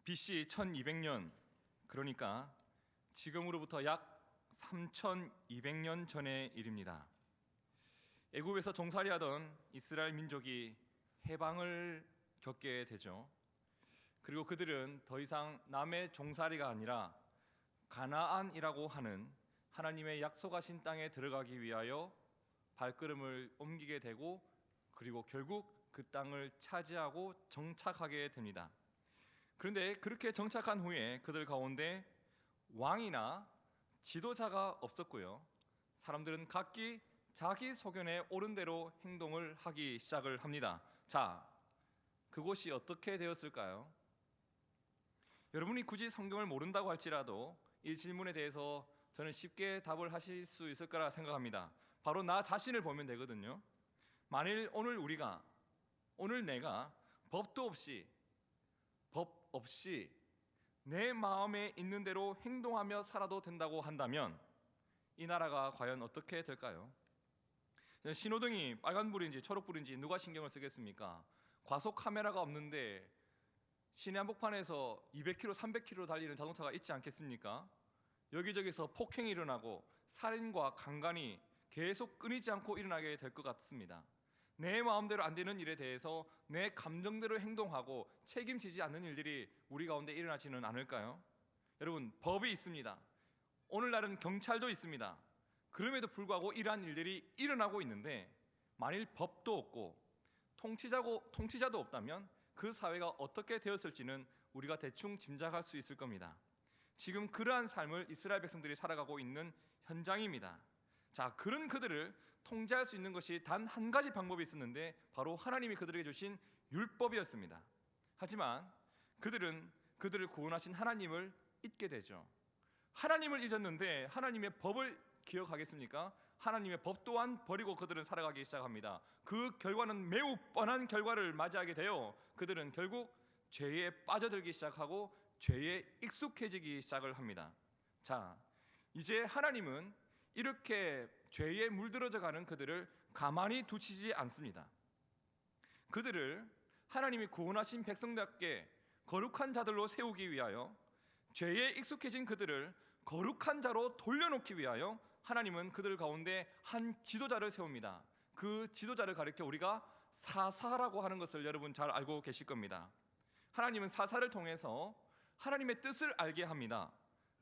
BC 1200년, 그러니까 지금으로부터 약 3200년 전의 일입니다. 애굽에서 종살이하던 이스라엘 민족이 해방을 겪게 되죠. 그리고 그들은 더 이상 남의 종살이가 아니라 가나안이라고 하는 하나님의 약속하신 땅에 들어가기 위하여 발걸음을 옮기게 되고, 그리고 결국 그 땅을 차지하고 정착하게 됩니다. 그런데 그렇게 정착한 후에 그들 가운데 왕이나 지도자가 없었고요, 사람들은 각기 자기 소견에 옳은 대로 행동을 하기 시작을 합니다. 자, 그곳이 어떻게 되었을까요? 여러분이 굳이 성경을 모른다고 할지라도 이 질문에 대해서 저는 쉽게 답을 하실 수 있을 거라 생각합니다. 바로 나 자신을 보면 되거든요. 만일 오늘 내가 법 없이 내 마음에 있는 대로 행동하며 살아도 된다고 한다면 이 나라가 과연 어떻게 될까요? 신호등이 빨간불인지 초록불인지 누가 신경을 쓰겠습니까? 과속 카메라가 없는데 시내 한복판에서 200km, 300km 달리는 자동차가 있지 않겠습니까? 여기저기서 폭행이 일어나고 살인과 강간이 계속 끊이지 않고 일어나게 될 것 같습니다. 내 마음대로 안 되는 일에 대해서 내 감정대로 행동하고 책임지지 않는 일들이 우리 가운데 일어나지는 않을까요? 여러분, 법이 있습니다. 오늘날은 경찰도 있습니다. 그럼에도 불구하고 이러한 일들이 일어나고 있는데, 만일 법도 없고 통치자도 없다면 그 사회가 어떻게 되었을지는 우리가 대충 짐작할 수 있을 겁니다. 지금 그러한 삶을 이스라엘 백성들이 살아가고 있는 현장입니다. 자, 그런 그들을 통제할 수 있는 것이 단 한 가지 방법이 있었는데, 바로 하나님이 그들에게 주신 율법이었습니다. 하지만 그들은 그들을 구원하신 하나님을 잊게 되죠. 하나님을 잊었는데 하나님의 법을 기억하겠습니까? 하나님의 법 또한 버리고 그들은 살아가기 시작합니다. 그 결과는 매우 뻔한 결과를 맞이하게 되어 그들은 결국 죄에 빠져들기 시작하고 죄에 익숙해지기 시작을 합니다. 자, 이제 하나님은 이렇게 죄에 물들어져 가는 그들을 가만히 두시지 않습니다. 그들을 하나님이 구원하신 백성답게 거룩한 자들로 세우기 위하여, 죄에 익숙해진 그들을 거룩한 자로 돌려놓기 위하여 하나님은 그들 가운데 한 지도자를 세웁니다. 그 지도자를 가리켜 우리가 사사라고 하는 것을 여러분 잘 알고 계실 겁니다. 하나님은 사사를 통해서 하나님의 뜻을 알게 합니다.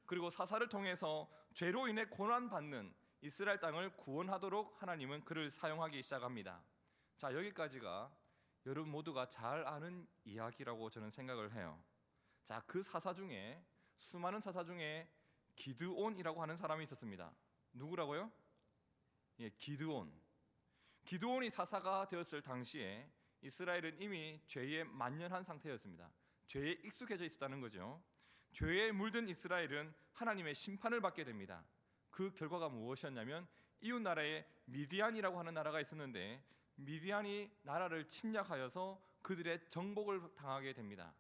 그리고 사사를 통해서 죄로 인해 고난받는 이스라엘 땅을 구원하도록 하나님은 그를 사용하기 시작합니다. 자, 여기까지가 여러분 모두가 잘 아는 이야기라고 저는 생각을 해요. 자, 그 사사 중에, 수많은 사사 중에 기드온이라고 하는 사람이 있었습니다. 누구라고요? 기드온이 사사가 되었을 당시에 이스라엘은 이미 죄에 만연한 상태였습니다. 죄에 익숙해져 있었다는 거죠. 죄에 물든 이스라엘은 하나님의 심판을 받게 됩니다. 그 결과가 무엇이었냐면, 이웃 나라에 미디안이라고 하는 나라가 있었는데, 미디안이 나라를 침략하여서 그들의 정복을 당하게 됩니다.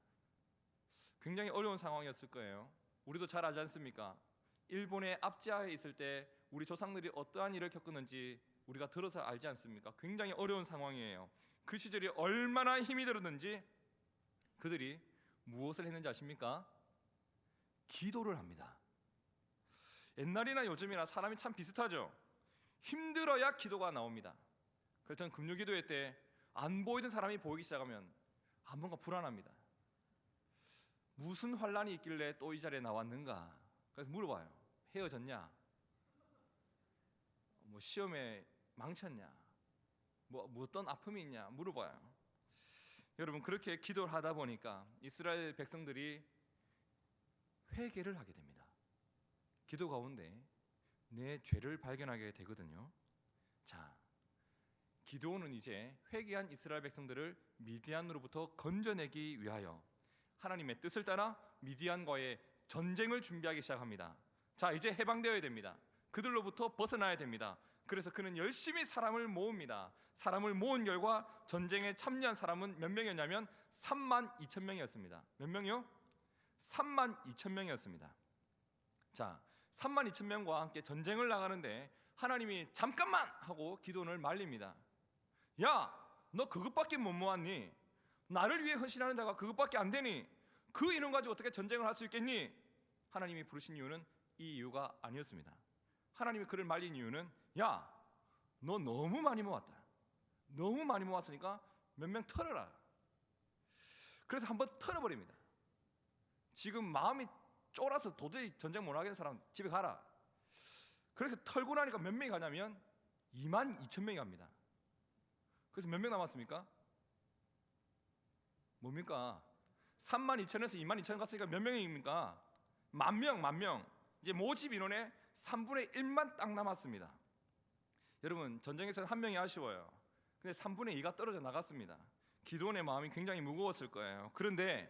굉장히 어려운 상황이었을 거예요. 우리도 잘 알지 않습니까? 일본의 압제하에 있을 때 우리 조상들이 어떠한 일을 겪었는지 우리가 들어서 알지 않습니까? 굉장히 어려운 상황이에요. 그 시절이 얼마나 힘이 들었는지 그들이 무엇을 했는지 아십니까? 기도를 합니다. 옛날이나 요즘이나 사람이 참 비슷하죠. 힘들어야 기도가 나옵니다. 그래서 저는 금요기도회 때 안 보이던 사람이 보이기 시작하면 뭔가 불안합니다. 무슨 환란이 있길래 또 이 자리에 나왔는가? 그래서 물어봐요. 헤어졌냐? 시험에 망쳤냐? 어떤 아픔이 있냐? 물어봐요. 여러분, 그렇게 기도를 하다 보니까 이스라엘 백성들이 회개를 하게 됩니다. 기도 가운데 내 죄를 발견하게 되거든요. 자, 기드온은 이제 회개한 이스라엘 백성들을 미디안으로부터 건져내기 위하여 하나님의 뜻을 따라 미디안과의 전쟁을 준비하기 시작합니다. 자, 이제 해방되어야 됩니다. 그들로부터 벗어나야 됩니다. 그래서 그는 열심히 사람을 모읍니다. 사람을 모은 결과 전쟁에 참여한 사람은 몇 명이었냐면 32,000명이었습니다. 몇 명이요? 32,000명이었습니다. 자, 32,000명과 함께 전쟁을 나가는데 하나님이 잠깐만 하고 기드온을 말립니다. 야, 너 그것밖에 못 모았니? 나를 위해 헌신하는 자가 그것밖에 안 되니? 그 인원 가지고 어떻게 전쟁을 할 수 있겠니? 하나님이 부르신 이유는 이 이유가 아니었습니다. 하나님이 그를 말린 이유는 야, 너 너무 많이 모았다. 너무 많이 모았으니까 몇 명 털어라. 그래서 한번 털어버립니다. 지금 마음이 쫄아서 도저히 전쟁 못 하겠는 사람 집에 가라. 그렇게 털고 나니까 몇 명이 가냐면 22,000명이 갑니다. 그래서 몇 명 남았습니까? 뭡니까? 32,000에서 22,000 갔으니까 몇 명입니까? 만 명. 이제 모집 인원의 3분의 1만 딱 남았습니다. 여러분, 전쟁에서는 한 명이 아쉬워요. 근데 3분의 2가 떨어져 나갔습니다. 기드온의 마음이 굉장히 무거웠을 거예요. 그런데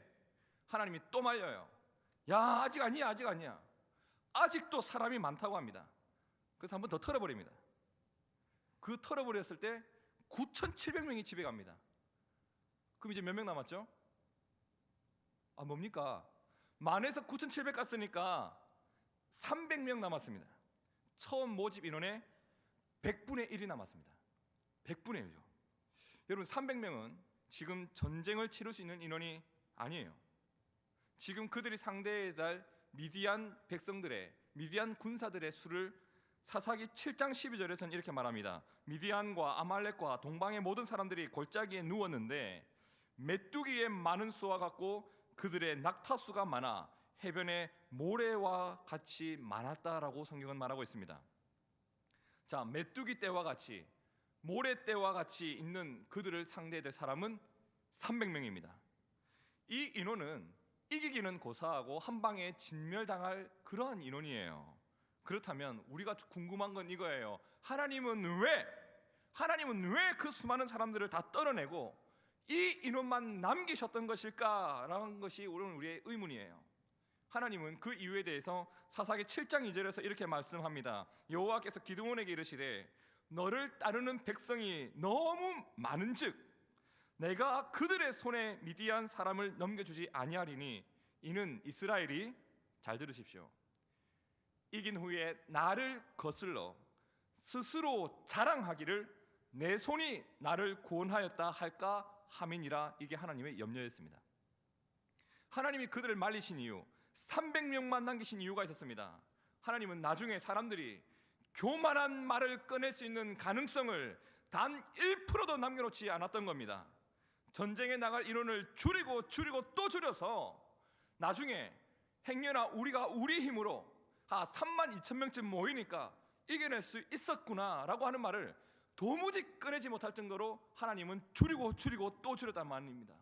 하나님이 또 말려요. 야, 아직 아니야. 아직도 사람이 많다고 합니다. 그래서 한 번 더 털어버립니다. 그 털어버렸을 때 9,700명이 집에 갑니다. 그럼 이제 몇 명 남았죠? 뭡니까? 만에서 9,700 갔으니까 300명 남았습니다. 처음 모집 인원의 100분의 1이 남았습니다. 100분의 1요. 여러분, 300명은 지금 전쟁을 치를 수 있는 인원이 아니에요. 지금 그들이 상대해야 할 미디안 백성들의, 미디안 군사들의 수를 사사기 7장 12절에서는 이렇게 말합니다. 미디안과 아말렉과 동방의 모든 사람들이 골짜기에 누웠는데 메뚜기의 많은 수와 같고 그들의 낙타수가 많아 해변의 모래와 같이 많았다라고 성경은 말하고 있습니다. 자, 메뚜기 떼와 같이, 모래 떼와 같이 있는 그들을 상대해야 될 사람은 300명입니다. 이 인원은 이기기는 고사하고 한 방에 진멸당할 그러한 인원이에요. 그렇다면 우리가 궁금한 건 이거예요. 하나님은 왜 그 수많은 사람들을 다 떨어내고 이 인원만 남기셨던 것일까라는 것이 오늘 우리의 의문이에요. 하나님은 그 이유에 대해서 사사기 7장 2절에서 이렇게 말씀합니다. 여호와께서 기드온에게 이르시되 너를 따르는 백성이 너무 많은즉 내가 그들의 손에 미디안 사람을 넘겨주지 아니하리니 이는 이스라엘이, 잘 들으십시오, 이긴 후에 나를 거슬러 스스로 자랑하기를 내 손이 나를 구원하였다 할까 함이니라. 이게 하나님의 염려였습니다. 하나님이 그들을 말리신 이유, 300명만 남기신 이유가 있었습니다. 하나님은 나중에 사람들이 교만한 말을 꺼낼 수 있는 가능성을 단 1%도 남겨놓지 않았던 겁니다. 전쟁에 나갈 인원을 줄이고 또 줄여서 나중에 행여나 우리가 우리 힘으로 32,000명쯤 모이니까 이겨낼 수 있었구나 라고 하는 말을 도무지 꺼내지 못할 정도로 하나님은 줄이고 또 줄였단 말입니다.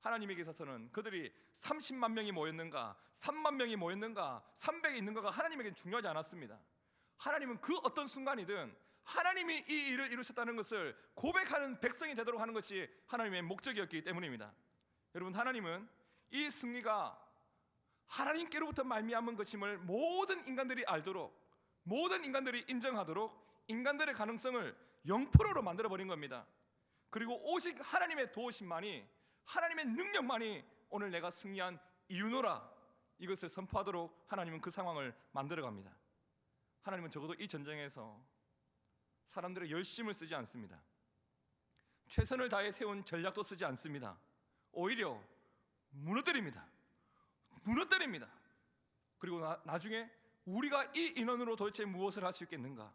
하나님에게 있어서는 그들이 30만 명이 모였는가, 3만 명이 모였는가, 300이 있는가가 하나님에게는 중요하지 않았습니다. 하나님은 그 어떤 순간이든 하나님이 이 일을 이루셨다는 것을 고백하는 백성이 되도록 하는 것이 하나님의 목적이었기 때문입니다. 여러분, 하나님은 이 승리가 하나님께로부터 말미암은 것임을 모든 인간들이 알도록, 모든 인간들이 인정하도록 인간들의 가능성을 0%로 만들어버린 겁니다. 그리고 오직 하나님의 도우심만이, 하나님의 능력만이 오늘 내가 승리한 이유노라, 이것을 선포하도록 하나님은 그 상황을 만들어갑니다. 하나님은 적어도 이 전쟁에서 사람들의 열심을 쓰지 않습니다. 최선을 다해 세운 전략도 쓰지 않습니다. 오히려 무너뜨립니다. 그리고 나중에 우리가 이 인원으로 도대체 무엇을 할 수 있겠는가?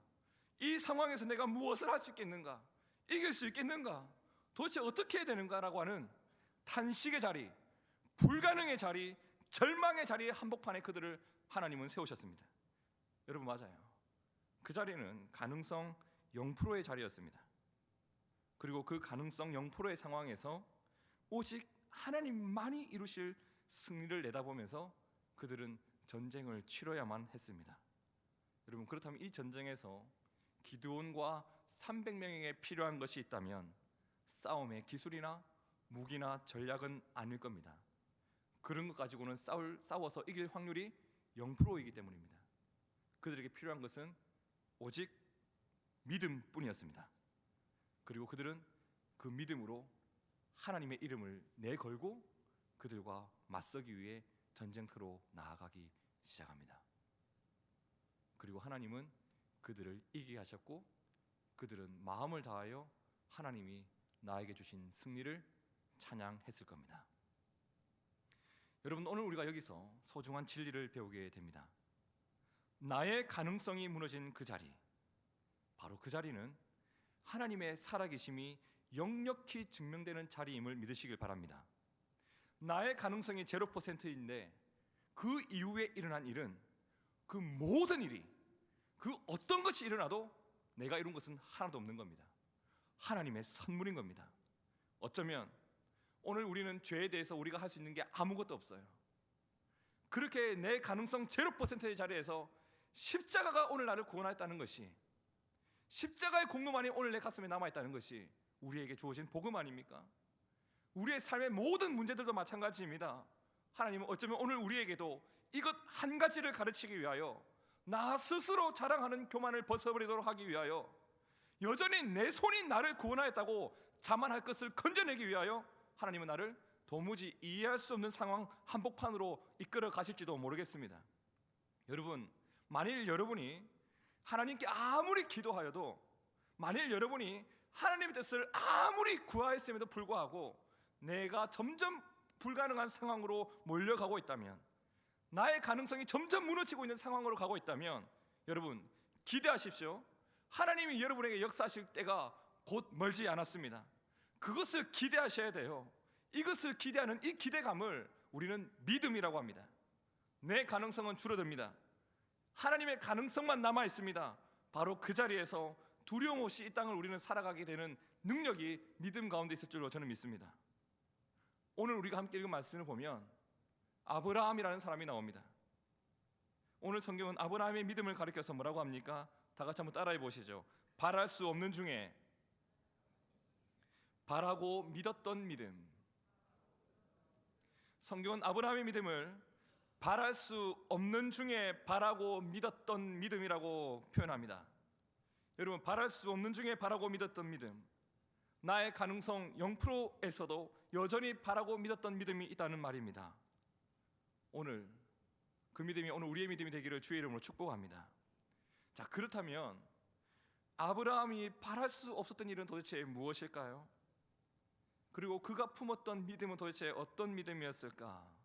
이 상황에서 내가 무엇을 할 수 있겠는가? 이길 수 있겠는가? 도대체 어떻게 해야 되는가라고 하는 탄식의 자리, 불가능의 자리, 절망의 자리의 한복판에 그들을 하나님은 세우셨습니다. 여러분, 맞아요. 그 자리는 가능성 0%의 자리였습니다. 그리고 그 가능성 0%의 상황에서 오직 하나님만이 이루실 승리를 내다보면서 그들은 전쟁을 치러야만 했습니다. 여러분, 그렇다면 이 전쟁에서 기드온과 300명에게 필요한 것이 있다면 싸움의 기술이나 무기나 전략은 아닐 겁니다. 그런 것 가지고는 싸워서 이길 확률이 0%이기 때문입니다. 그들에게 필요한 것은 오직 믿음뿐이었습니다. 그리고 그들은 그 믿음으로 하나님의 이름을 내걸고 그들과 맞서기 위해 전쟁터로 나아가기 시작합니다. 그리고 하나님은 그들을 이기게 하셨고 그들은 마음을 다하여 하나님이 나에게 주신 승리를 찬양했을 겁니다. 여러분, 오늘 우리가 여기서 소중한 진리를 배우게 됩니다. 나의 가능성이 무너진 그 자리, 바로 그 자리는 하나님의 살아계심이 역력히 증명되는 자리임을 믿으시길 바랍니다. 나의 가능성이 0%인데 그 이후에 일어난 일은, 그 모든 일이, 그 어떤 것이 일어나도 내가 이룬 것은 하나도 없는 겁니다. 하나님의 선물인 겁니다. 어쩌면 오늘 우리는 죄에 대해서 우리가 할 수 있는 게 아무것도 없어요. 그렇게 내 가능성 0%의 자리에서 십자가가 오늘 나를 구원하였다는 것이, 십자가의 공로만이 오늘 내 가슴에 남아있다는 것이 우리에게 주어진 복음 아닙니까? 우리의 삶의 모든 문제들도 마찬가지입니다. 하나님은 어쩌면 오늘 우리에게도 이것 한 가지를 가르치기 위하여, 나 스스로 자랑하는 교만을 벗어버리도록 하기 위하여, 여전히 내 손이 나를 구원하였다고 자만할 것을 건져내기 위하여 하나님은 나를 도무지 이해할 수 없는 상황 한복판으로 이끌어 가실지도 모르겠습니다. 여러분, 만일 여러분이 하나님께 아무리 기도하여도, 만일 여러분이 하나님의 뜻을 아무리 구하였음에도 불구하고 내가 점점 불가능한 상황으로 몰려가고 있다면, 나의 가능성이 점점 무너지고 있는 상황으로 가고 있다면, 여러분 기대하십시오. 하나님이 여러분에게 역사하실 때가 곧 멀지 않았습니다. 그것을 기대하셔야 돼요. 이것을 기대하는 이 기대감을 우리는 믿음이라고 합니다. 내 가능성은 줄어듭니다. 하나님의 가능성만 남아 있습니다. 바로 그 자리에서 두려움 없이 이 땅을 우리는 살아가게 되는 능력이 믿음 가운데 있을 줄로 저는 믿습니다. 오늘 우리가 함께 읽은 말씀을 보면 아브라함이라는 사람이 나옵니다. 오늘 성경은 아브라함의 믿음을 가리켜서 뭐라고 합니까? 다 같이 한번 따라해 보시죠. 바랄 수 없는 중에 바라고 믿었던 믿음. 성경은 아브라함의 믿음을 바랄 수 없는 중에 바라고 믿었던 믿음이라고 표현합니다. 여러분, 바랄 수 없는 중에 바라고 믿었던 믿음, 나의 가능성 0%에서도 여전히 바라고 믿었던 믿음이 있다는 말입니다. 오늘 그 믿음이 오늘 우리의 믿음이 되기를 주의 이름으로 축복합니다. 자, 그렇다면 아브라함이 바랄 수 없었던 일은 도대체 무엇일까요? 그리고 그가 품었던 믿음은 도대체 어떤 믿음이었을까?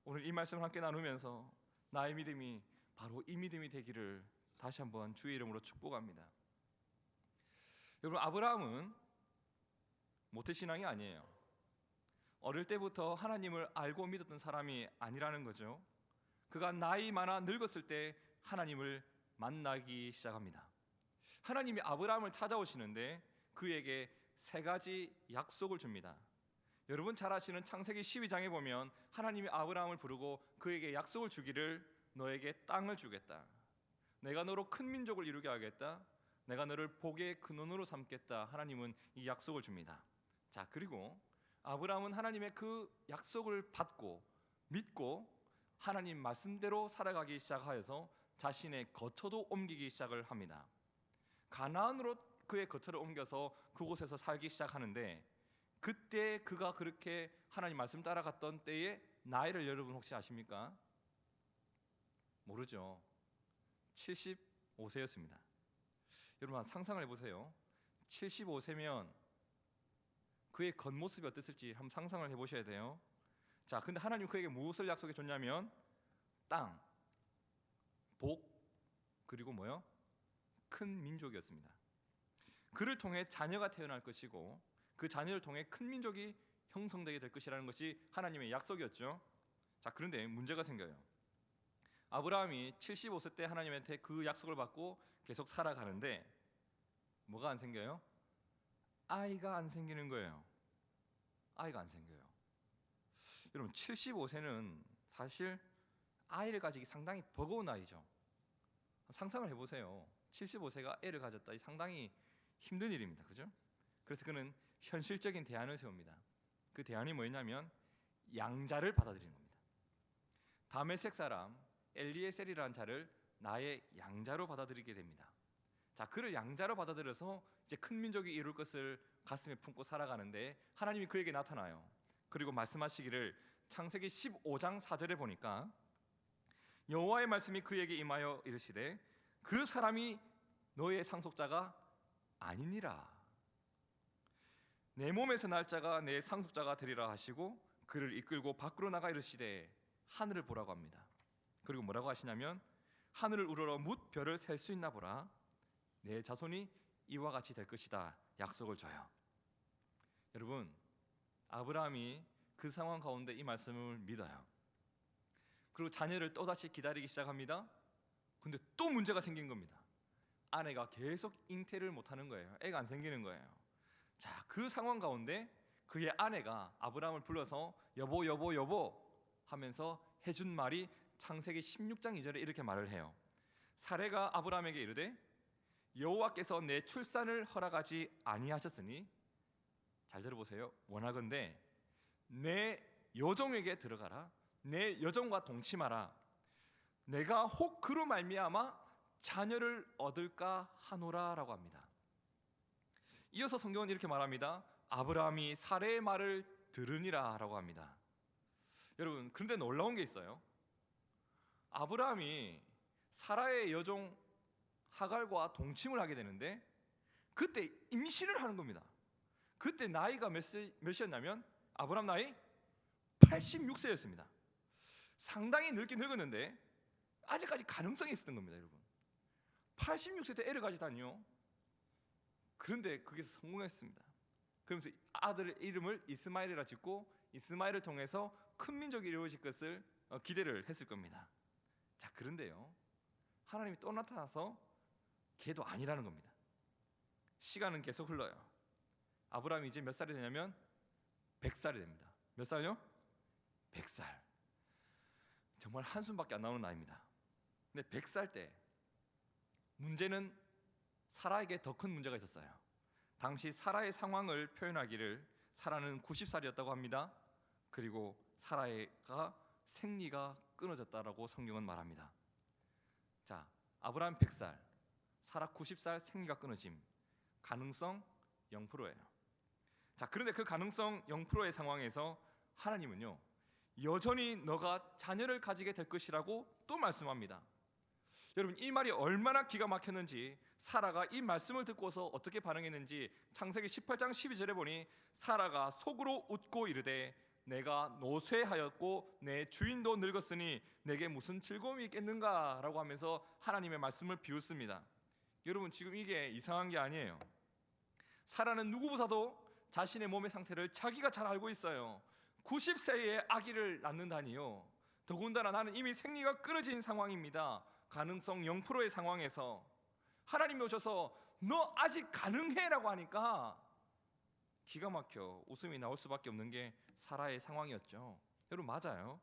오늘 이 말씀을 함께 나누면서 나의 믿음이 바로 이 믿음이 되기를 다시 한번 주의 이름으로 축복합니다. 여러분, 아브라함은 모태신앙이 아니에요. 어릴 때부터 하나님을 알고 믿었던 사람이 아니라는 거죠. 그가 나이 많아 늙었을 때 하나님을 만나기 시작합니다. 하나님이 아브라함을 찾아오시는데 그에게 세 가지 약속을 줍니다. 여러분 잘 아시는 창세기 12장에 보면 하나님이 아브라함을 부르고 그에게 약속을 주기를, 너에게 땅을 주겠다, 내가 너로 큰 민족을 이루게 하겠다, 내가 너를 복의 근원으로 삼겠다. 하나님은 이 약속을 줍니다. 자, 그리고 아브라함은 하나님의 그 약속을 받고 믿고 하나님 말씀대로 살아가기 시작하여서 자신의 거처도 옮기기 시작을 합니다. 가나안으로 그의 거처를 옮겨서 그곳에서 살기 시작하는데, 그때 그가 그렇게 하나님 말씀 따라갔던 때의 나이를 여러분 혹시 아십니까? 모르죠. 75세였습니다. 여러분 상상을 해보세요. 75세면 그의 겉모습이 어땠을지 한번 상상을 해보셔야 돼요. 자, 근데 하나님 그에게 무엇을 약속해 줬냐면 땅, 복, 그리고 뭐요? 큰 민족이었습니다. 그를 통해 자녀가 태어날 것이고 그 자녀를 통해 큰 민족이 형성되게 될 것이라는 것이 하나님의 약속이었죠. 자, 그런데 문제가 생겨요. 아브라함이 75세 때 하나님한테 그 약속을 받고 계속 살아가는데 뭐가 안 생겨요? 아이가 안 생기는 거예요. 아이가 안 생겨요. 여러분 75세는 사실 아이를 가지기 상당히 버거운 나이죠. 상상을 해보세요. 75세가 애를 가졌다. 상당히 힘든 일입니다. 그죠? 그래서 그는 현실적인 대안을 세웁니다. 그 대안이 뭐였냐면 양자를 받아들이는 겁니다. 다메섹 사람 엘리에셀이라는 자를 나의 양자로 받아들이게 됩니다. 자, 그를 양자로 받아들여서 이제 큰 민족이 이룰 것을 가슴에 품고 살아가는데 하나님이 그에게 나타나요. 그리고 말씀하시기를 창세기 15장 4절에 보니까 여호와의 말씀이 그에게 임하여 이르시되 그 사람이 너의 상속자가 아니니라. 내 몸에서 날 자가 내 상속자가 되리라 하시고 그를 이끌고 밖으로 나가 이르시되 하늘을 보라고 합니다. 그리고 뭐라고 하시냐면 하늘을 우러러 뭇 별을 셀 수 있나 보라. 내 자손이 이와 같이 될 것이다. 약속을 줘요. 여러분, 아브라함이 그 상황 가운데 이 말씀을 믿어요. 그리고 자녀를 또다시 기다리기 시작합니다. 근데 또 문제가 생긴 겁니다. 아내가 계속 잉태를 못하는 거예요. 애가 안 생기는 거예요. 자, 그 상황 가운데 그의 아내가 아브라함을 불러서 여보 여보 여보 하면서 해준 말이 창세기 16장 2절에 이렇게 말을 해요. 사레가 아브라함에게 이르되 여호와께서 내 출산을 허락하지 아니하셨으니, 잘 들어보세요, 원하건대 내 여종에게 들어가라. 내 여종과 동침하라. 내가 혹 그로 말미암아 자녀를 얻을까 하노라 라고 합니다. 이어서 성경은 이렇게 말합니다. 아브라함이 사레의 말을 들으니라 라고 합니다. 여러분, 그런데 놀라운 게 있어요. 아브라함이 사라의 여종 하갈과 동침을 하게 되는데 그때 임신을 하는 겁니다. 그때 나이가 몇이었냐면 아브라함 나이 86세였습니다. 상당히 늙긴 늙었는데 아직까지 가능성이 있었던 겁니다. 여러분, 86세 때 애를 가지다니요. 그런데 거기서 성공했습니다. 그러면서 아들 이름을 이스마엘이라 짓고 이스마엘을 통해서 큰 민족이 이루어질 것을 기대를 했을 겁니다. 자, 그런데요, 하나님이 또 나타나서 걔도 아니라는 겁니다. 시간은 계속 흘러요. 아브라함이 이제 몇 살이 되냐면 100살이 됩니다. 몇 살요? 100살. 정말 한숨밖에 안 나오는 나이입니다. 근데 100살 때 문제는 사라에게 더 큰 문제가 있었어요. 당시 사라의 상황을 표현하기를 사라는 90살이었다고 합니다. 그리고 사라가 생리가 끊어졌다라고 성경은 말합니다. 자, 아브라함 100살, 사라 90살, 생리가 끊어짐. 가능성 0%예요. 자, 그런데 그 가능성 0%의 상황에서 하나님은요, 여전히 너가 자녀를 가지게 될 것이라고 또 말씀합니다. 여러분, 이 말이 얼마나 기가 막혔는지, 사라가 이 말씀을 듣고서 어떻게 반응했는지 창세기 18장 12절에 보니 사라가 속으로 웃고 이르되 내가 노쇠하였고 내 주인도 늙었으니 내게 무슨 즐거움이 있겠는가 라고 하면서 하나님의 말씀을 비웃습니다. 여러분, 지금 이게 이상한 게 아니에요. 사라는 누구보다도 자신의 몸의 상태를 자기가 잘 알고 있어요. 90세에 아기를 낳는다니요. 더군다나 나는 이미 생리가 끊어진 상황입니다. 가능성 0%의 상황에서 하나님이 오셔서 너 아직 가능해 라고 하니까 기가 막혀 웃음이 나올 수밖에 없는 게 사라의 상황이었죠. 여러분, 맞아요.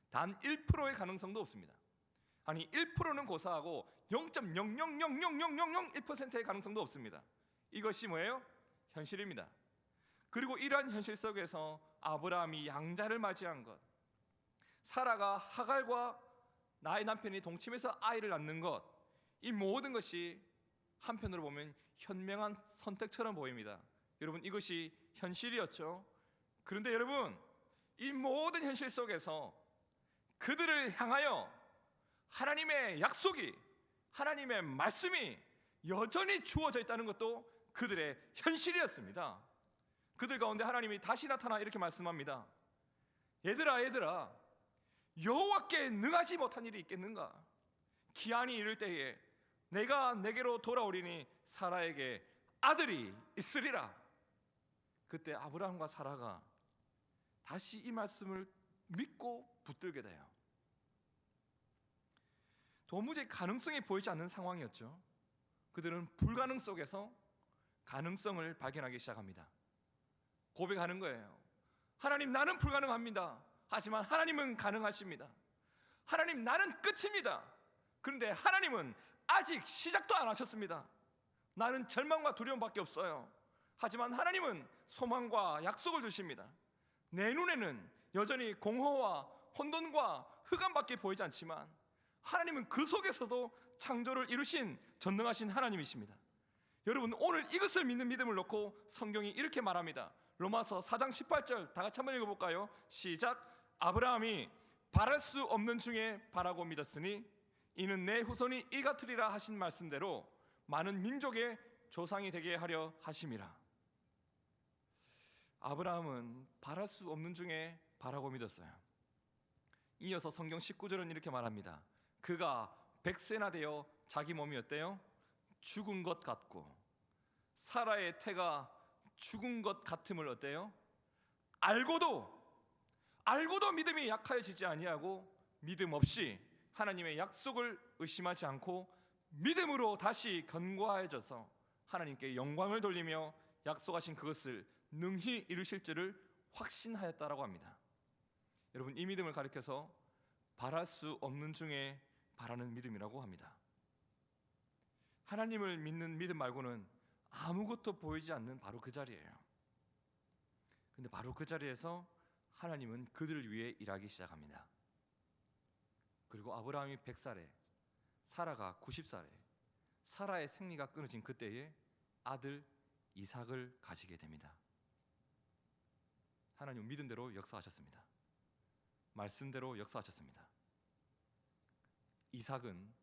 단 1%의 가능성도 없습니다. 아니, 1%는 고사하고 0.0000001%의 가능성도 없습니다. 이것이 뭐예요? 현실입니다. 그리고 이러한 현실 속에서 아브라함이 양자를 맞이한 것, 사라가 하갈과 나의 남편이 동침해서 아이를 낳는 것, 이 모든 것이 한편으로 보면 현명한 선택처럼 보입니다. 여러분, 이것이 현실이었죠. 그런데 여러분, 이 모든 현실 속에서 그들을 향하여 하나님의 약속이, 하나님의 말씀이 여전히 주어져 있다는 것도 그들의 현실이었습니다. 그들 가운데 하나님이 다시 나타나 이렇게 말씀합니다. 얘들아, 여호와께 능하지 못한 일이 있겠는가? 기한이 이를 때에 내가 내게로 돌아오리니 사라에게 아들이 있으리라. 그때 아브라함과 사라가 다시 이 말씀을 믿고 붙들게 돼요. 도무지 가능성이 보이지 않는 상황이었죠. 그들은 불가능 속에서 가능성을 발견하기 시작합니다. 고백하는 거예요. 하나님, 나는 불가능합니다. 하지만 하나님은 가능하십니다. 하나님, 나는 끝입니다. 그런데 하나님은 아직 시작도 안 하셨습니다. 나는 절망과 두려움밖에 없어요. 하지만 하나님은 소망과 약속을 주십니다. 내 눈에는 여전히 공허와 혼돈과 흑암밖에 보이지 않지만 하나님은 그 속에서도 창조를 이루신 전능하신 하나님이십니다. 여러분, 오늘 이것을 믿는 믿음을 놓고 성경이 이렇게 말합니다. 로마서 4장 18절 다 같이 한번 읽어볼까요? 시작. 아브라함이 바랄 수 없는 중에 바라고 믿었으니 이는 내 후손이 이 같으리라 하신 말씀대로 많은 민족의 조상이 되게 하려 하심이라. 아브라함은 바랄 수 없는 중에 바라고 믿었어요. 이어서 성경 19절은 이렇게 말합니다. 그가 100세나 되어 자기 몸이 어때요? 죽은 것 같고 사라의 태가 죽은 것 같음을 어때요? 알고도 믿음이 약하여지지 아니하고 믿음 없이 하나님의 약속을 의심하지 않고 믿음으로 다시 견고해져서 하나님께 영광을 돌리며 약속하신 그것을 능히 이루실 줄을 확신하였다라고 합니다. 여러분, 이 믿음을 가리켜서 바랄 수 없는 중에 바라는 믿음이라고 합니다. 하나님을 믿는 믿음 말고는 아무것도 보이지 않는 바로 그 자리예요. 근데 바로 그 자리에서 하나님은 그들을 위해 일하기 시작합니다. 그리고 아브라함이 100살에 사라가 90살에 사라의 생리가 끊어진 그때에 아들 이삭을 가지게 됩니다. 하나님은 믿음대로 역사하셨습니다. 말씀대로 역사하셨습니다. 이삭은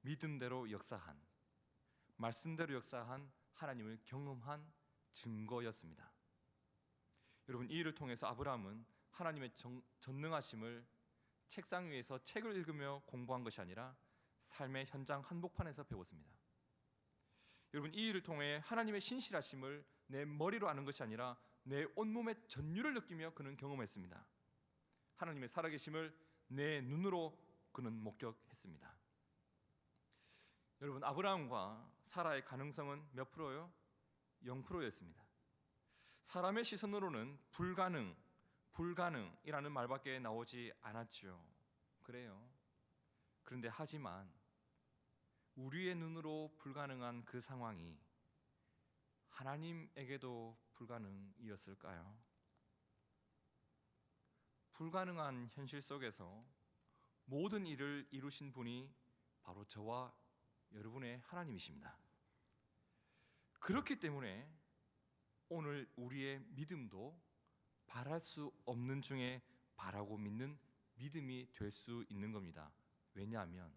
믿음대로 역사한, 말씀대로 역사한 하나님을 경험한 증거였습니다. 여러분, 이 일을 통해서 아브라함은 하나님의 전능하심을 책상 위에서 책을 읽으며 공부한 것이 아니라 삶의 현장 한복판에서 배웠습니다. 여러분, 이 일을 통해 하나님의 신실하심을 내 머리로 아는 것이 아니라 내 온몸의 전율을 느끼며 그는 경험했습니다. 하나님의 살아계심을 내 눈으로 그는 목격했습니다. 여러분, 아브라함과 사라의 가능성은 몇 프로요? 0%였습니다. 사람의 시선으로는 불가능이라는 말밖에 나오지 않았죠. 그래요. 그런데 하지만 우리의 눈으로 불가능한 그 상황이 하나님에게도 불가능이었을까요? 불가능한 현실 속에서 모든 일을 이루신 분이 바로 저와 여러분의 하나님이십니다. 그렇기 때문에 오늘 우리의 믿음도 바랄 수 없는 중에 바라고 믿는 믿음이 될 수 있는 겁니다. 왜냐하면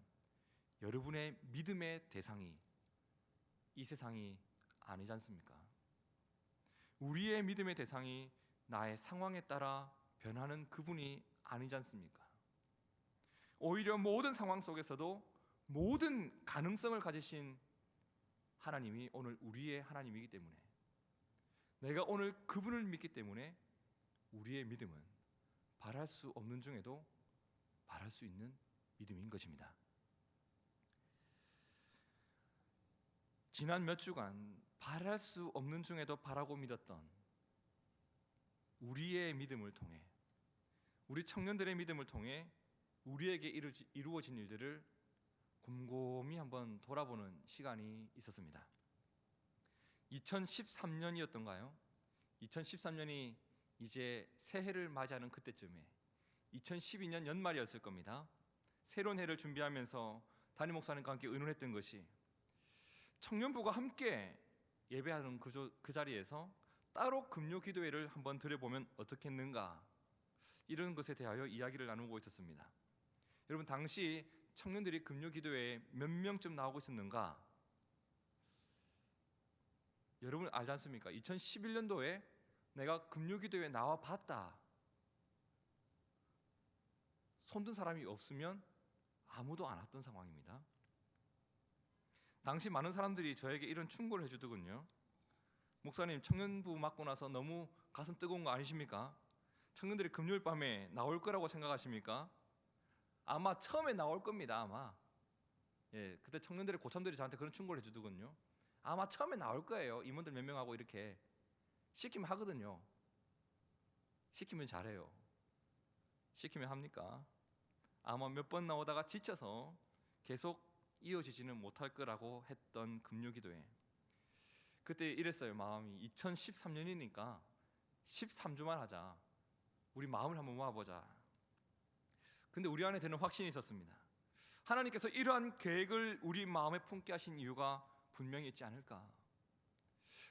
여러분의 믿음의 대상이 이 세상이 아니지 않습니까? 우리의 믿음의 대상이 나의 상황에 따라 변하는 그분이 아니지 않습니까? 오히려 모든 상황 속에서도 모든 가능성을 가지신 하나님이 오늘 우리의 하나님이기 때문에, 내가 오늘 그분을 믿기 때문에 우리의 믿음은 바랄 수 없는 중에도 바랄 수 있는 믿음인 것입니다. 지난 몇 주간 바랄 수 없는 중에도 바라고 믿었던 우리의 믿음을 통해, 우리 청년들의 믿음을 통해 우리에게 이루어진 일들을 곰곰이 한번 돌아보는 시간이 있었습니다. 2013년이었던가요? 2013년이 이제 새해를 맞이하는 그때쯤에 2012년 연말이었을 겁니다. 새로운 해를 준비하면서 담임 목사님과 함께 의논했던 것이, 청년부가 함께 예배하는 그 자리에서 따로 금요 기도회를 한번 드려보면 어떻겠는가, 이런 것에 대하여 이야기를 나누고 있었습니다. 여러분, 당시 청년들이 금요 기도회에 몇 명쯤 나오고 있었는가? 여러분 알지 않습니까? 2011년도에 내가 금요 기도회에 나와 봤다, 손든 사람이 없으면 아무도 안 왔던 상황입니다. 당시 많은 사람들이 저에게 이런 충고를 해주더군요. 목사님, 청년부 맡고 나서 너무 가슴 뜨거운 거 아니십니까? 청년들이 금요일 밤에 나올 거라고 생각하십니까? 아마 처음에 나올 겁니다. 아마 그때 청년들의 고참들이 저한테 그런 충고를 해주더군요. 아마 처음에 나올 거예요. 임원들 몇 명하고 이렇게 시키면 하거든요. 시키면 잘해요. 시키면 합니까? 아마 몇 번 나오다가 지쳐서 계속 이어지지는 못할 거라고 했던 금요기도회. 그때 이랬어요. 마음이 2013년이니까 13주만 하자. 우리 마음을 한번 모아보자. 근데 우리 안에 드는 확신이 있었습니다. 하나님께서 이러한 계획을 우리 마음에 품게 하신 이유가 분명히 있지 않을까.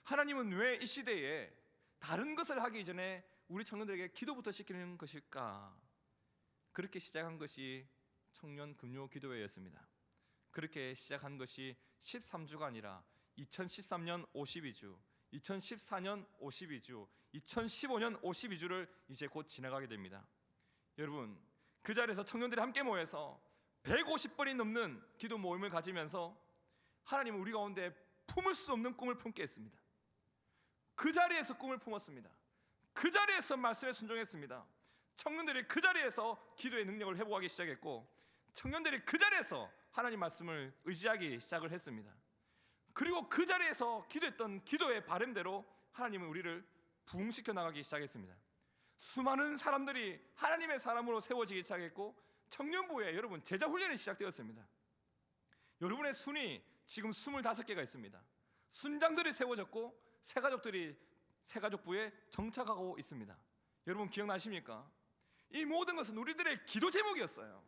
하나님은 왜 이 시대에 다른 것을 하기 이전에 우리 청년들에게 기도부터 시키는 것일까? 그렇게 시작한 것이 청년 금요 기도회였습니다. 그렇게 시작한 것이 13주가 아니라 2013년 52주, 2014년 52주, 2015년 52주를 이제 곧 지나가게 됩니다. 여러분, 그 자리에서 청년들이 함께 모여서 150번이 넘는 기도 모임을 가지면서 하나님은 우리 가운데 품을 수 없는 꿈을 품게 했습니다. 그 자리에서 꿈을 품었습니다. 그 자리에서 말씀에 순종했습니다. 청년들이 그 자리에서 기도의 능력을 회복하기 시작했고, 청년들이 그 자리에서 하나님 말씀을 의지하기 시작을 했습니다. 그리고 그 자리에서 기도했던 기도의 바람대로 하나님은 우리를 부흥시켜 나가기 시작했습니다. 수많은 사람들이 하나님의 사람으로 세워지기 시작했고, 청년부에 여러분 제자 훈련이 시작되었습니다. 여러분의 순이 지금 25개가 있습니다. 순장들이 세워졌고 새가족들이 새가족부에 정착하고 있습니다. 여러분 기억나십니까? 이 모든 것은 우리들의 기도 제목이었어요.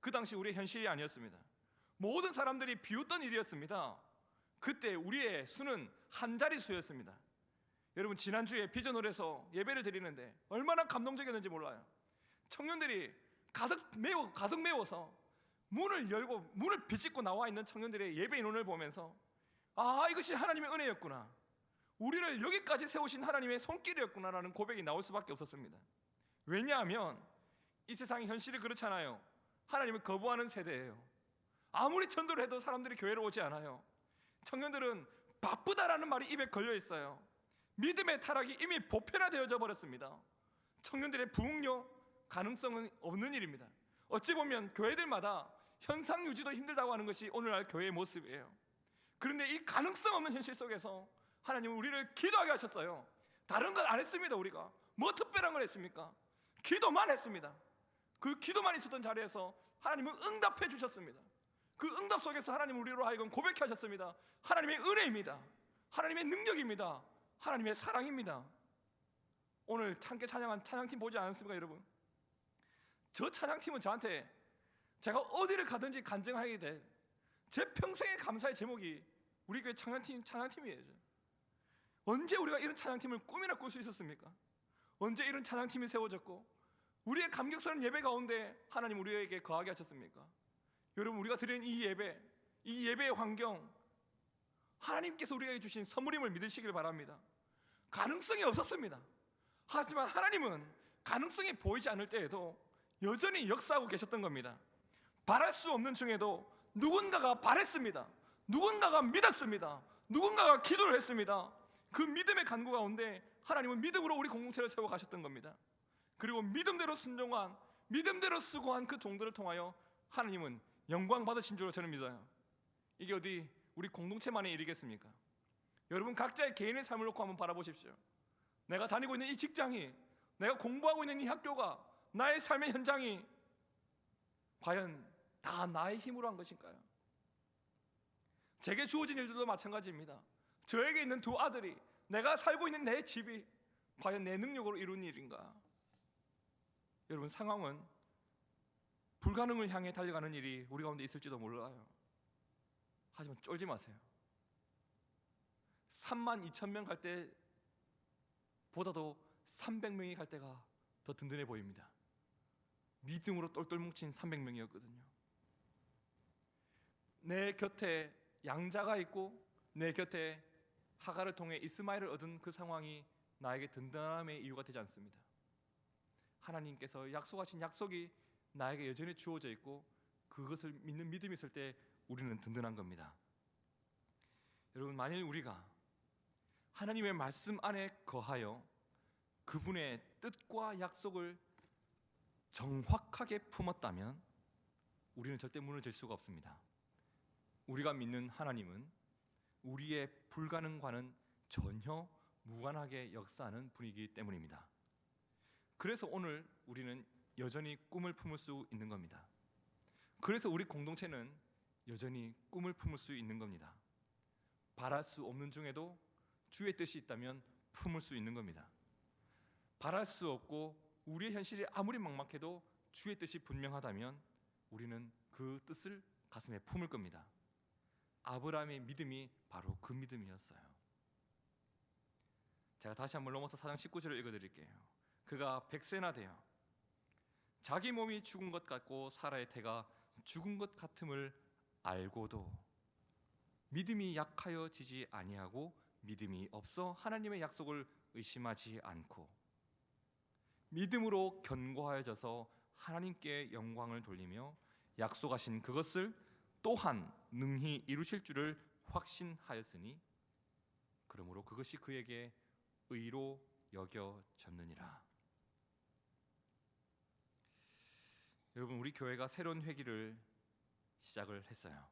그 당시 우리의 현실이 아니었습니다. 모든 사람들이 비웃던 일이었습니다. 그때 우리의 수는 한 자릿수였습니다. 여러분 지난주에 비전홀에서 예배를 드리는데 얼마나 감동적이었는지 몰라요. 청년들이 가득 메워서 문을 열고 문을 비집고 나와 있는 청년들의 예배 인원을 보면서 이것이 하나님의 은혜였구나, 우리를 여기까지 세우신 하나님의 손길이었구나라는 고백이 나올 수밖에 없었습니다. 왜냐하면 이 세상의 현실이 그렇잖아요. 하나님을 거부하는 세대예요. 아무리 전도를 해도 사람들이 교회로 오지 않아요. 청년들은 바쁘다라는 말이 입에 걸려 있어요. 믿음의 타락이 이미 보편화되어져 버렸습니다. 청년들의 부흥력, 가능성은 없는 일입니다. 어찌 보면 교회들마다 현상 유지도 힘들다고 하는 것이 오늘날 교회의 모습이에요. 그런데 이 가능성 없는 현실 속에서 하나님은 우리를 기도하게 하셨어요. 다른 건 안 했습니다. 우리가 뭐 특별한 걸 했습니까? 기도만 했습니다. 그 기도만 있었던 자리에서 하나님은 응답해 주셨습니다. 그 응답 속에서 하나님은 우리로 하여금 고백해 하셨습니다. 하나님의 은혜입니다. 하나님의 능력입니다. 하나님의 사랑입니다. 오늘 함께 찬양한 찬양팀 보지 않았습니까 여러분? 저 찬양팀은 저한테 제가 어디를 가든지 간증하게 될 제 평생의 감사의 제목이 우리 교회 찬양팀이에요. 언제 우리가 이런 찬양팀을 꿈이나 꿀 수 있었습니까? 언제 이런 찬양팀이 세워졌고 우리의 감격스러운 예배 가운데 하나님 우리에게 거하게 하셨습니까? 여러분 우리가 드리는 이 예배의 환경, 하나님께서 우리에게 주신 선물임을 믿으시길 바랍니다. 가능성이 없었습니다. 하지만 하나님은 가능성이 보이지 않을 때에도 여전히 역사하고 계셨던 겁니다. 바랄 수 없는 중에도 누군가가 바랬습니다. 누군가가 믿었습니다. 누군가가 기도를 했습니다. 그 믿음의 간구 가운데 하나님은 믿음으로 우리 공동체를 세워 가셨던 겁니다. 그리고 믿음대로 순종한, 믿음대로 수고한 그 종들을 통하여 하나님은 영광 받으신 줄로 저는 믿어요. 이게 어디 우리 공동체만의 일이겠습니까? 여러분 각자의 개인의 삶을 놓고 한번 바라보십시오. 내가 다니고 있는 이 직장이, 내가 공부하고 있는 이 학교가, 나의 삶의 현장이 과연 다 나의 힘으로 한 것일까요? 제게 주어진 일들도 마찬가지입니다. 저에게 있는 두 아들이, 내가 살고 있는 내 집이 과연 내 능력으로 이룬 일인가? 여러분 상황은 불가능을 향해 달려가는 일이 우리 가운데 있을지도 몰라요. 하지만 쫄지 마세요. 32,000명 갈 때보다도 300명이 갈 때가 더 든든해 보입니다. 믿음으로 똘똘 뭉친 300명이었거든요. 내 곁에 양자가 있고 내 곁에 하가를 통해 이스마엘을 얻은 그 상황이 나에게 든든함의 이유가 되지 않습니다. 하나님께서 약속하신 약속이 나에게 여전히 주어져 있고 그것을 믿는 믿음이 있을 때 우리는 든든한 겁니다. 여러분 만일 우리가 하나님의 말씀 안에 거하여 그분의 뜻과 약속을 정확하게 품었다면 우리는 절대 무너질 수가 없습니다. 우리가 믿는 하나님은 우리의 불가능과는 전혀 무관하게 역사하는 분이기 때문입니다. 그래서 오늘 우리는 여전히 꿈을 품을 수 있는 겁니다. 그래서 우리 공동체는 여전히 꿈을 품을 수 있는 겁니다. 바랄 수 없는 중에도 주의 뜻이 있다면 품을 수 있는 겁니다. 바랄 수 없고 우리의 현실이 아무리 막막해도 주의 뜻이 분명하다면 우리는 그 뜻을 가슴에 품을 겁니다. 아브라함의 믿음이 바로 그 믿음이었어요. 제가 다시 한번 로마서 4장 19절을 읽어드릴게요. 그가 100세나 되어 자기 몸이 죽은 것 같고 사라의 태가 죽은 것 같음을 알고도 믿음이 약하여지지 아니하고 믿음이 없어 하나님의 약속을 의심하지 않고 믿음으로 견고하여져서 하나님께 영광을 돌리며 약속하신 그것을 또한 능히 이루실 줄을 확신하였으니 그러므로 그것이 그에게 의로 여겨졌느니라. 여러분, 우리 교회가 새로운 회기를 시작을 했어요.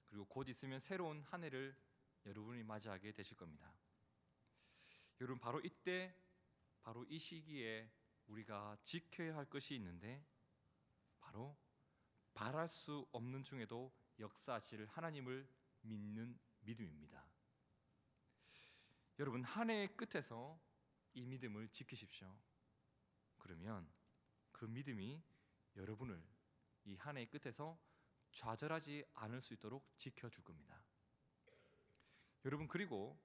그리고 곧 있으면 새로운 한 해를 여러분이 맞이하게 되실 겁니다. 여러분, 바로 이때, 바로 이 시기에 우리가 지켜야 할 것이 있는데 바로 바랄 수 없는 중에도 역사하실 하나님을 믿는 믿음입니다. 여러분, 한 해의 끝에서 이 믿음을 지키십시오. 그러면 그 믿음이 여러분을 이 한 해의 끝에서 좌절하지 않을 수 있도록 지켜줄 겁니다. 여러분, 그리고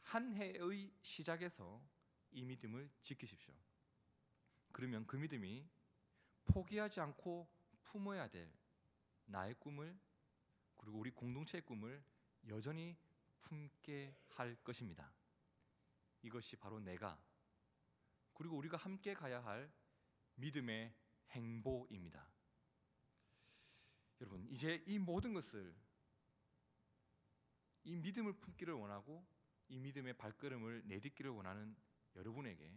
한 해의 시작에서 이 믿음을 지키십시오. 그러면 그 믿음이 포기하지 않고 품어야 될 나의 꿈을, 그리고 우리 공동체의 꿈을 여전히 품게 할 것입니다. 이것이 바로 내가, 그리고 우리가 함께 가야 할 믿음의 행보입니다. 여러분, 이제 이 모든 것을, 이 믿음을 품기를 원하고 이 믿음의 발걸음을 내딛기를 원하는 여러분에게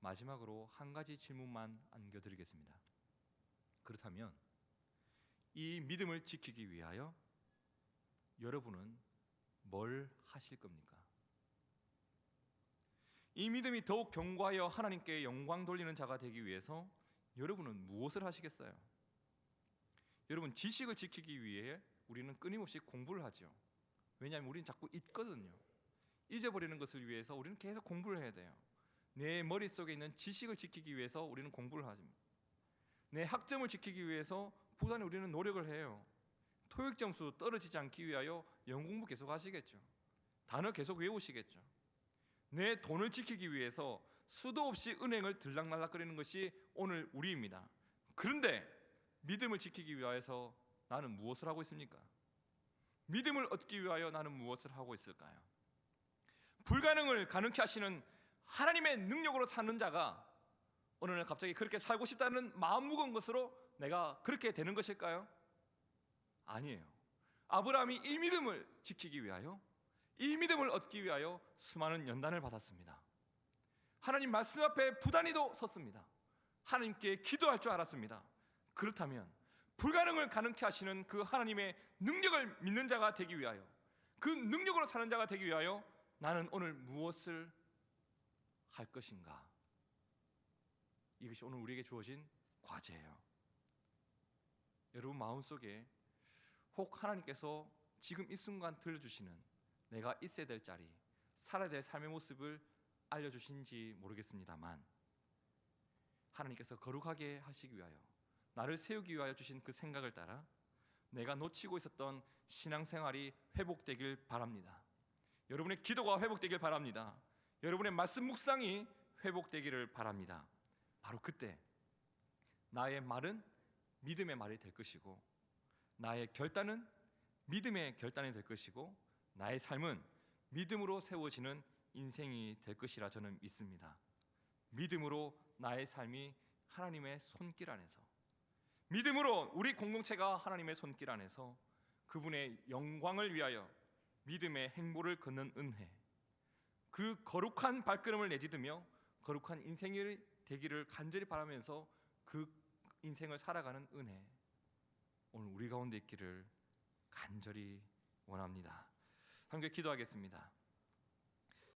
마지막으로 한 가지 질문만 안겨드리겠습니다. 그렇다면 이 믿음을 지키기 위하여 여러분은 뭘 하실 겁니까? 이 믿음이 더욱 견고하여 하나님께 영광 돌리는 자가 되기 위해서 여러분은 무엇을 하시겠어요? 여러분, 지식을 지키기 위해 우리는 끊임없이 공부를 하죠. 왜냐하면 우리는 자꾸 잊거든요. 잊어버리는 것을 위해서 우리는 계속 공부를 해야 돼요. 내 머릿속에 있는 지식을 지키기 위해서 우리는 공부를 하죠. 내 학점을 지키기 위해서 부단히 우리는 노력을 해요. 토익 점수 떨어지지 않기 위하여 영어 공부 계속 하시겠죠. 단어 계속 외우시겠죠. 내 돈을 지키기 위해서 수도 없이 은행을 들락날락거리는 것이 오늘 우리입니다. 그런데 믿음을 지키기 위하여서 나는 무엇을 하고 있습니까? 믿음을 얻기 위하여 나는 무엇을 하고 있을까요? 불가능을 가능케 하시는 하나님의 능력으로 사는 자가 어느 날 갑자기 그렇게 살고 싶다는 마음 무거운 것으로 내가 그렇게 되는 것일까요? 아니에요. 아브라함이 이 믿음을 지키기 위하여, 이 믿음을 얻기 위하여 수많은 연단을 받았습니다. 하나님 말씀 앞에 부단히도 섰습니다. 하나님께 기도할 줄 알았습니다. 그렇다면 불가능을 가능케 하시는 그 하나님의 능력을 믿는 자가 되기 위하여, 그 능력으로 사는 자가 되기 위하여 나는 오늘 무엇을 할 것인가? 이것이 오늘 우리에게 주어진 과제예요. 여러분 마음속에 혹 하나님께서 지금 이 순간 들려주시는 내가 있어야 될 자리, 살아야 될 삶의 모습을 알려주신지 모르겠습니다만, 하나님께서 거룩하게 하시기 위하여, 나를 세우기 위하여 주신 그 생각을 따라 내가 놓치고 있었던 신앙생활이 회복되길 바랍니다. 여러분의 기도가 회복되길 바랍니다. 여러분의 말씀 묵상이 회복되기를 바랍니다. 바로 그때 나의 말은 믿음의 말이 될 것이고, 나의 결단은 믿음의 결단이 될 것이고, 나의 삶은 믿음으로 세워지는 인생이 될 것이라 저는 믿습니다. 믿음으로 나의 삶이 하나님의 손길 안에서, 믿음으로 우리 공동체가 하나님의 손길 안에서 그분의 영광을 위하여 믿음의 행보를 걷는 은혜, 그 거룩한 발걸음을 내딛으며 거룩한 인생이 되기를 간절히 바라면서 그 인생을 살아가는 은혜, 오늘 우리 가운데 있기를 간절히 원합니다. 함께 기도하겠습니다.